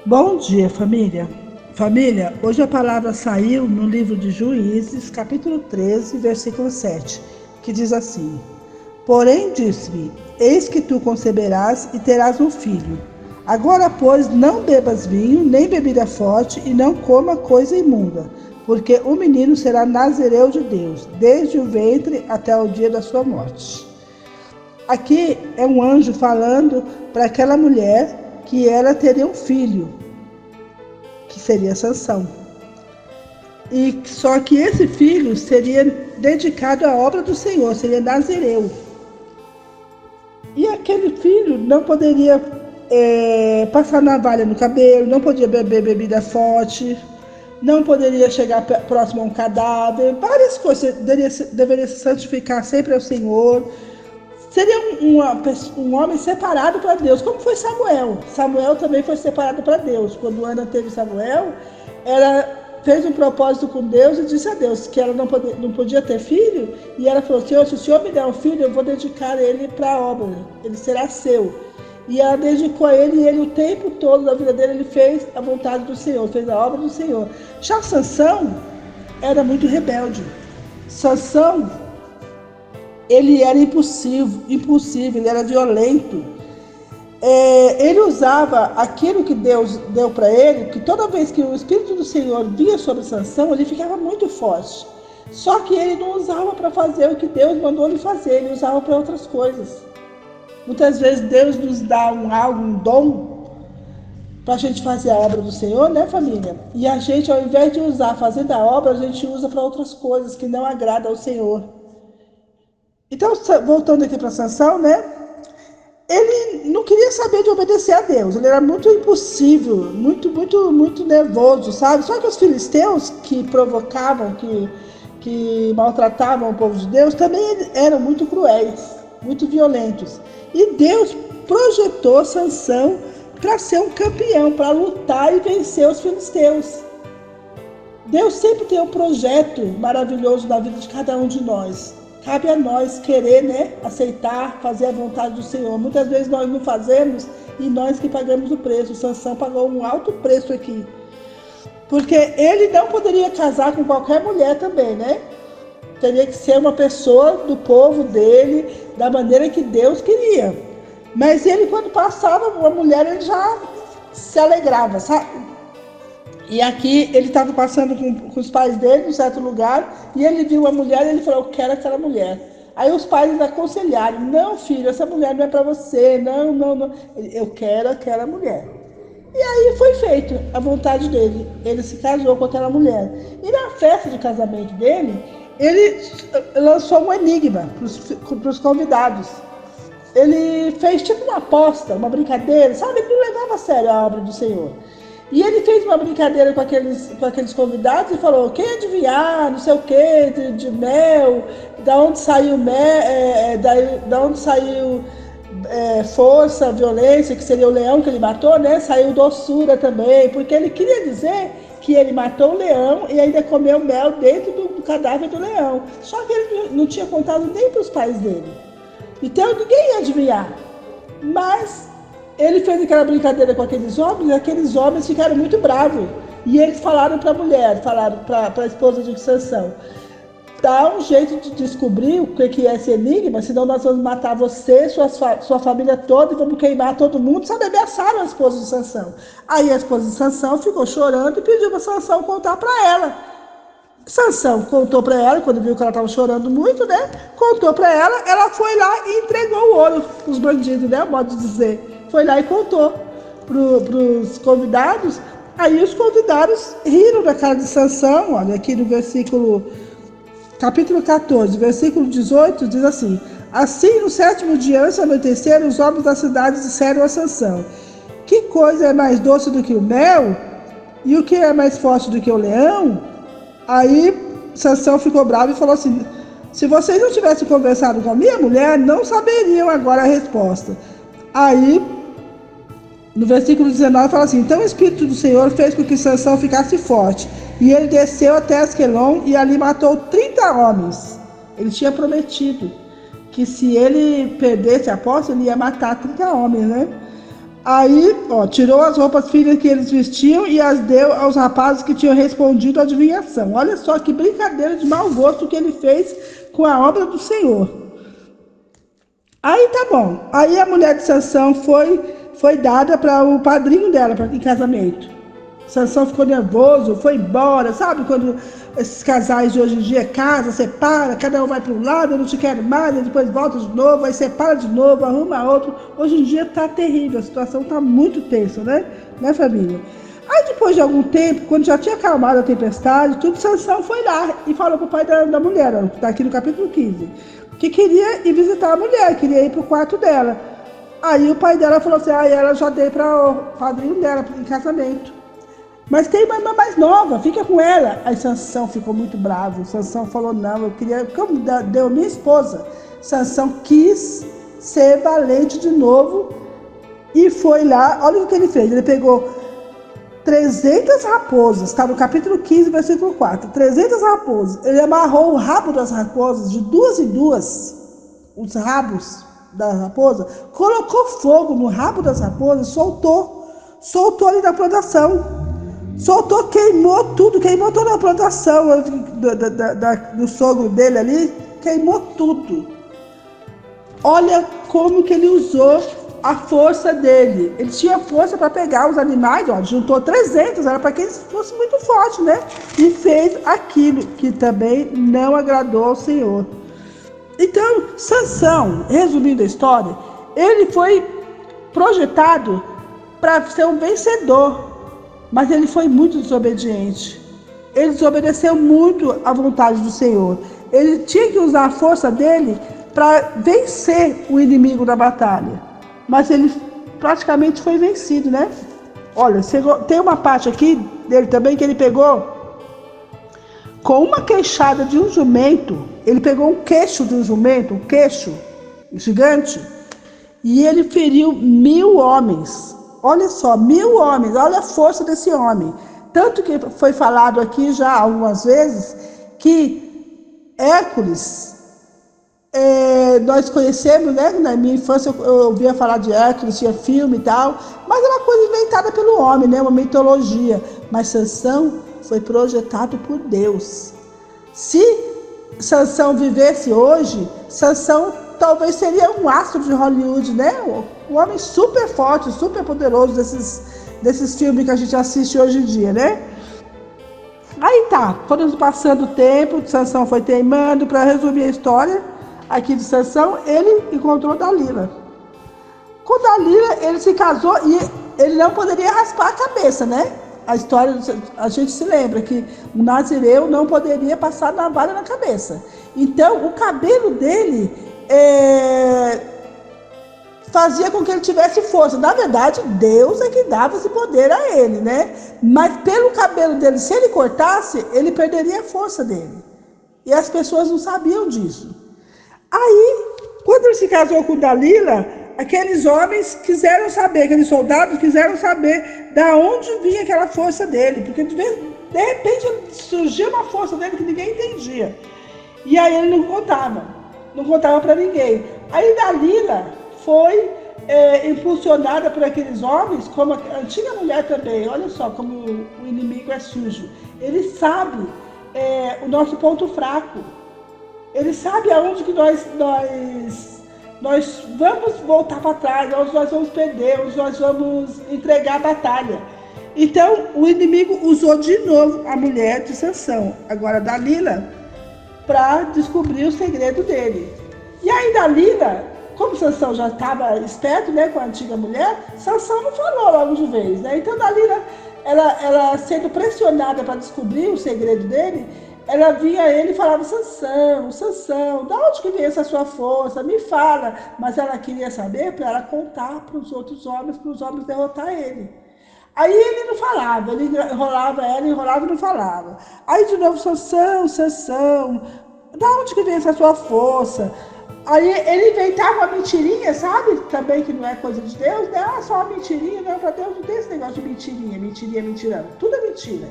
Bom dia, família. Família, hoje a palavra saiu no livro de Juízes, capítulo 13, versículo 7, que diz assim: Porém disse-me, eis que tu conceberás e terás um filho. Agora, pois, não bebas vinho, nem bebida forte, e não coma coisa imunda, porque o menino será nazireu de Deus, desde o ventre até o dia da sua morte. Aqui é um anjo falando para aquela mulher que ela teria um filho, que seria Sansão. E só que esse filho seria dedicado à obra do Senhor, seria nazireu. E aquele filho não poderia passar navalha no cabelo, não podia beber bebida forte, não poderia chegar próximo a um cadáver, várias coisas, deveria se santificar sempre ao Senhor. Seria um homem separado para Deus, como foi Samuel. Samuel também foi separado para Deus. Quando Ana teve Samuel, ela fez um propósito com Deus e disse a Deus que ela não podia ter filho. E ela falou: Senhor, se o Senhor me der um filho, eu vou dedicar ele para a obra, ele será seu. E ela dedicou a ele, e ele o tempo todo da vida dele, ele fez a vontade do Senhor, fez a obra do Senhor. Já Sansão era muito rebelde. Sansão, ele era impulsivo, ele era violento. Ele usava aquilo que Deus deu para ele, que toda vez que o Espírito do Senhor vinha sobre Sansão, ele ficava muito forte. Só que ele não usava para fazer o que Deus mandou ele fazer, ele usava para outras coisas. Muitas vezes Deus nos dá um dom para a gente fazer a obra do Senhor, né, família? E a gente, ao invés de usar fazendo a obra, a gente usa para outras coisas que não agradam ao Senhor. Então, voltando aqui para Sansão, né? Ele não queria saber de obedecer a Deus. Ele era muito impulsivo, muito nervoso, sabe? Só que os filisteus que provocavam, que maltratavam o povo de Deus, também eram muito cruéis, muito violentos. E Deus projetou Sansão para ser um campeão, para lutar e vencer os filisteus. Deus sempre tem um projeto maravilhoso na vida de cada um de nós. Cabe a nós querer, né, aceitar, fazer a vontade do Senhor. Muitas vezes nós não fazemos e nós que pagamos o preço. Sansão pagou um alto preço aqui. Porque ele não poderia casar com qualquer mulher também, né? Teria que ser uma pessoa do povo dele, da maneira que Deus queria. Mas ele, quando passava uma mulher, ele já se alegrava, sabe? E aqui ele estava passando com os pais dele em certo lugar, e ele viu uma mulher e ele falou: eu quero aquela mulher. Aí os pais lhe aconselharam: não, filho, essa mulher não é para você, não. Eu quero aquela mulher. E aí foi feito a vontade dele. Ele se casou com aquela mulher. E na festa de casamento dele, ele lançou um enigma para os convidados. Ele fez tipo uma aposta, uma brincadeira, sabe? Ele não levava a sério a obra do Senhor. E ele fez uma brincadeira com aqueles convidados e falou: quem adivinhar, não sei o que, de mel, da onde saiu da onde saiu força, violência, que seria o leão que ele matou, né? Saiu doçura também, porque ele queria dizer que ele matou o leão e ainda comeu mel dentro do cadáver do leão. Só que ele não tinha contado nem para os pais dele. Então ninguém ia adivinhar. Mas ele fez aquela brincadeira com aqueles homens, e aqueles homens ficaram muito bravos. E eles falaram para a mulher, falaram para a esposa de Sansão: dá um jeito de descobrir o que é esse enigma, senão nós vamos matar você, sua família toda, e vamos queimar todo mundo. Sabe, ameaçaram a esposa de Sansão. Aí a esposa de Sansão ficou chorando e pediu para Sansão contar para ela. Sansão contou para ela, quando viu que ela estava chorando muito, né? Contou para ela, ela foi lá e entregou o ouro para os bandidos, né? Modo de dizer. Foi lá e contou para os convidados. Aí os convidados riram da cara de Sansão. Olha, aqui no capítulo 14, versículo 18, diz assim: assim, no 7º dia, antes de anoitecer, os homens da cidade disseram a Sansão: que coisa é mais doce do que o mel? E o que é mais forte do que o leão? Aí Sansão ficou bravo e falou assim: se vocês não tivessem conversado com a minha mulher, não saberiam agora a resposta. Aí, no versículo 19, fala assim: então o Espírito do Senhor fez com que Sansão ficasse forte, e ele desceu até Asquelon e ali matou 30 homens. Ele tinha prometido que se ele perdesse a aposta, ele ia matar 30 homens, né? Aí, ó, tirou as roupas finas que eles vestiam e as deu aos rapazes que tinham respondido à adivinhação. Olha só que brincadeira de mau gosto que ele fez com a obra do Senhor. Aí tá bom. Aí a mulher de Sansão foi dada para o padrinho dela em casamento. Sansão ficou nervoso, foi embora, sabe quando esses casais de hoje em dia casam, separa, cada um vai para um lado, eu não te quero mais, e depois volta de novo, aí separa de novo, arruma outro. Hoje em dia tá terrível, a situação tá muito tensa, né, família? Aí depois de algum tempo, quando já tinha acalmado a tempestade, tudo, Sansão foi lá e falou pro pai da mulher, ó, tá aqui no capítulo 15, que queria ir visitar a mulher, queria ir pro quarto dela. Aí o pai dela falou assim, ela já dei para o padrinho dela em casamento. Mas tem uma irmã mais nova, fica com ela. Aí Sansão ficou muito bravo. Sansão falou, não, eu queria, como deu minha esposa. Sansão quis ser valente de novo e foi lá, olha o que ele fez. Ele pegou 300 raposas, está no capítulo 15, versículo 4. 300 raposas. Ele amarrou o rabo das raposas de duas em duas, os rabos da raposa, colocou fogo no rabo das raposas, soltou ali na plantação. Soltou, queimou tudo, queimou toda a plantação do sogro dele ali, queimou tudo. Olha como que ele usou a força dele. Ele tinha força para pegar os animais, ó, juntou 300, era para que eles fossem muito fortes, né? E fez aquilo que também não agradou ao Senhor. Então, Sansão, resumindo a história, ele foi projetado para ser um vencedor. Mas ele foi muito desobediente. Ele desobedeceu muito à vontade do Senhor. Ele tinha que usar a força dele para vencer o inimigo da batalha. Mas ele praticamente foi vencido, né? Olha, tem uma parte aqui dele também que ele pegou com uma queixada de um jumento. Ele pegou um queixo de um jumento, um queixo gigante, e ele feriu 1000 homens. Olha só, 1000 homens, olha a força desse homem. Tanto que foi falado aqui já algumas vezes que Hércules, nós conhecemos, né? Na minha infância eu ouvia falar de Hércules, tinha filme e tal, mas era uma coisa inventada pelo homem, né? Uma mitologia. Mas Sansão foi projetado por Deus. Se Sansão vivesse hoje, Sansão talvez seria um astro de Hollywood, né? Um homem super forte, super poderoso desses filmes que a gente assiste hoje em dia, né? Aí tá, foram passando o tempo, Sansão foi teimando. Para resumir a história aqui de Sansão, ele encontrou Dalila. Com Dalila, ele se casou e ele não poderia raspar a cabeça, né? A história, a gente se lembra que o nazireu não poderia passar navalha na cabeça. Então, o cabelo dele fazia com que ele tivesse força. Na verdade, Deus é que dava esse poder a ele, né? Mas pelo cabelo dele, se ele cortasse, ele perderia a força dele. E as pessoas não sabiam disso. Aí, quando ele se casou com Dalila, aqueles homens quiseram saber, aqueles soldados quiseram saber da onde vinha aquela força dele, porque de repente surgiu uma força dele que ninguém entendia. E aí ele não contava para ninguém. Aí Dalila foi impulsionada por aqueles homens, como a antiga mulher também. Olha só como o inimigo é sujo. Ele sabe o nosso ponto fraco. Ele sabe aonde que nós vamos voltar para trás, onde nós vamos perder, onde nós vamos entregar a batalha. Então, o inimigo usou de novo a mulher de Sansão, agora Dalila, para descobrir o segredo dele. E aí Dalila, como Sansão já estava esperto, né, com a antiga mulher, Sansão não falou logo de vez, né? Então Dalila, ela sendo pressionada para descobrir o segredo dele, ela via ele e falava: Sansão, da onde que vem essa sua força? Me fala. Mas ela queria saber para ela contar para os outros homens, para os homens derrotar ele. Aí ele não falava, ele enrolava ela, enrolava e não falava. Aí de novo, Sansão, da onde que vem essa sua força? Aí ele inventava uma mentirinha, sabe? Também que não é coisa de Deus, né? Ah, só uma mentirinha. Não, para Deus não tem esse negócio de mentirinha. Tudo é mentira.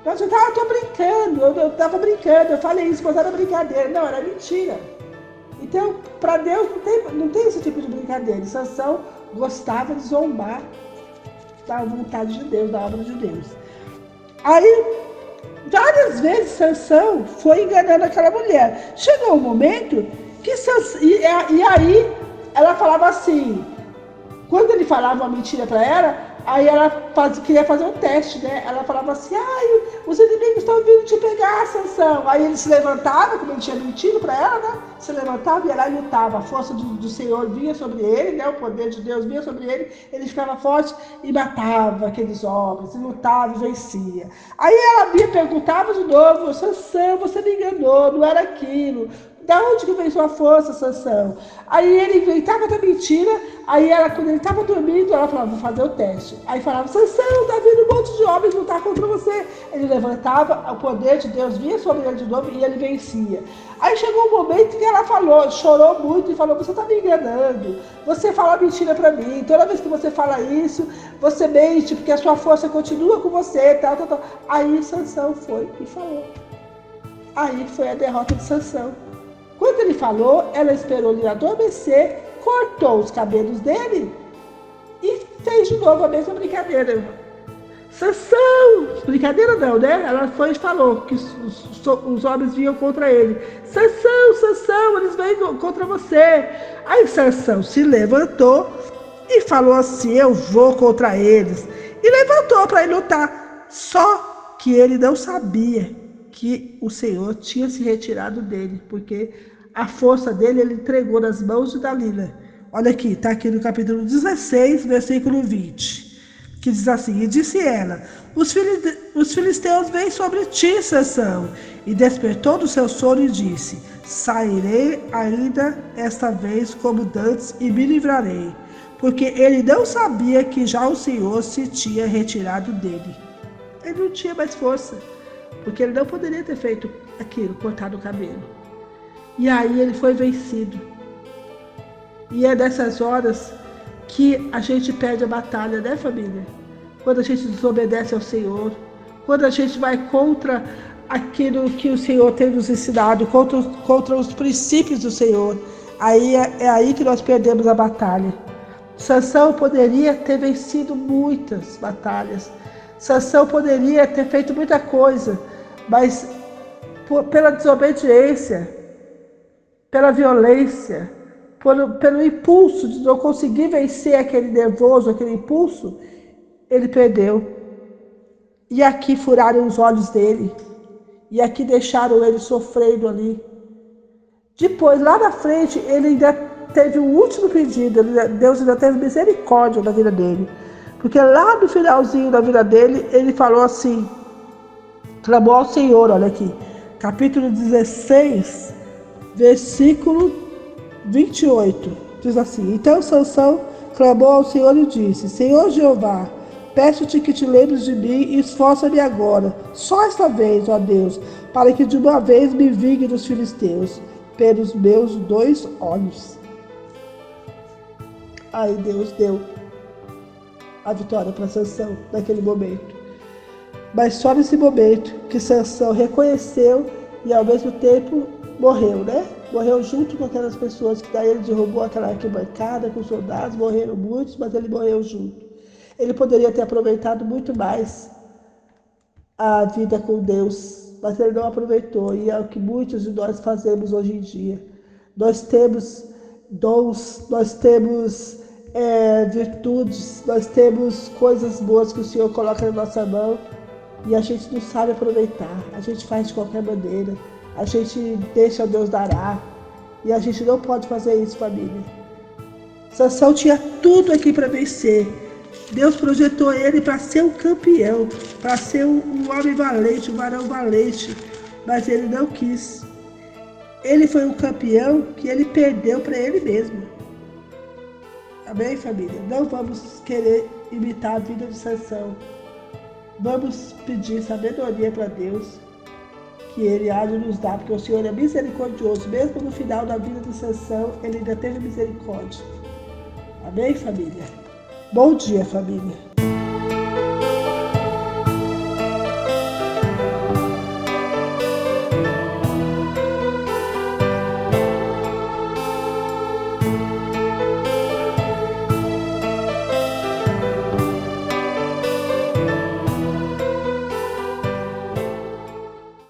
Então eu tô brincando, eu tava brincando, eu falei isso, mas era brincadeira. Não, era mentira. Então, para Deus não tem esse tipo de brincadeira. E Sansão gostava de zombar da vontade de Deus, da obra de Deus. Aí, várias vezes Sansão foi enganando aquela mulher. Chegou um momento que Sansão, e aí ela falava assim, quando ele falava uma mentira para ela, aí ela queria fazer um teste, né? Ela falava assim, os inimigos estão vindo te pegar, Sansão. Aí ele se levantava, como ele tinha mentido para ela, né? Se levantava e ia lá e lutava. A força do Senhor vinha sobre ele, né? O poder de Deus vinha sobre ele. Ele ficava forte e matava aqueles homens, e lutava e vencia. Aí ela perguntava de novo, Sansão, você me enganou, não era aquilo. Da onde que veio sua força, Sansão? Aí ele inventava da mentira, aí ela, quando ele estava dormindo, ela falava, vou fazer o teste. Aí falava, Sansão, tá vindo um monte de homens lutar contra você. Ele levantava, o poder de Deus vinha sobre ele de novo e ele vencia. Aí chegou um momento que ela falou, chorou muito e falou, você tá me enganando, você fala mentira pra mim, toda vez que você fala isso, você mente, porque a sua força continua com você, tal. Aí Sansão foi e falou. Aí foi a derrota de Sansão. Quando ele falou, ela esperou ele adormecer, cortou os cabelos dele e fez de novo a mesma brincadeira. Sansão! Brincadeira não, né? Ela foi e falou que os homens vinham contra ele. Sansão, Sansão, eles vêm contra você. Aí Sansão se levantou e falou assim, eu vou contra eles. E levantou para ir lutar. Só que ele não sabia que o Senhor tinha se retirado dele, porque a força dele ele entregou nas mãos de Dalila. Olha aqui, está aqui no capítulo 16, versículo 20, que diz assim, e disse ela, os filisteus vêm sobre ti, Sansão. E despertou do seu sono e disse, sairei ainda esta vez como dantes e me livrarei, porque ele não sabia que já o Senhor se tinha retirado dele. Ele não tinha mais força, porque ele não poderia ter feito aquilo, cortado o cabelo. E aí ele foi vencido. E é nessas horas que a gente perde a batalha, né, família? Quando a gente desobedece ao Senhor, quando a gente vai contra aquilo que o Senhor tem nos ensinado, contra os princípios do Senhor, aí é aí que nós perdemos a batalha. Sansão poderia ter vencido muitas batalhas. Sansão poderia ter feito muita coisa, mas pela desobediência, pela violência, pelo impulso de não conseguir vencer aquele nervoso, aquele impulso, ele perdeu. E aqui furaram os olhos dele, e aqui deixaram ele sofrendo ali. Depois, lá na frente, ele ainda teve um último pedido, Deus ainda teve misericórdia na vida dele. Porque lá no finalzinho da vida dele, ele falou assim, clamou ao Senhor, olha aqui, capítulo 16, versículo 28, diz assim, então Sansão clamou ao Senhor e disse, Senhor Jeová, peço-te que te lembres de mim e esforça-me agora, só esta vez, ó Deus, para que de uma vez me vingue dos filisteus, pelos meus 2 olhos. Aí Deus deu a vitória para Sansão naquele momento. Mas só nesse momento que Sansão reconheceu e ao mesmo tempo morreu, né? Morreu junto com aquelas pessoas que daí ele derrubou aquela arquibancada com os soldados, morreram muitos, mas ele morreu junto. Ele poderia ter aproveitado muito mais a vida com Deus, mas ele não aproveitou, e é o que muitos de nós fazemos hoje em dia. Nós temos dons, nós temos virtudes, nós temos coisas boas que o Senhor coloca na nossa mão e a gente não sabe aproveitar, a gente faz de qualquer maneira, a gente deixa Deus dará, e a gente não pode fazer isso, família. Sansão tinha tudo aqui para vencer. Deus projetou ele para ser um campeão, para ser um homem valente, um varão valente, mas ele não quis. Ele foi um campeão que ele perdeu para ele mesmo. Amém, família? Não vamos querer imitar a vida de Sansão. Vamos pedir sabedoria para Deus, que Ele há de nos dar, porque o Senhor é misericordioso. Mesmo no final da vida de Sansão, Ele ainda teve misericórdia. Amém, família? Bom dia, família.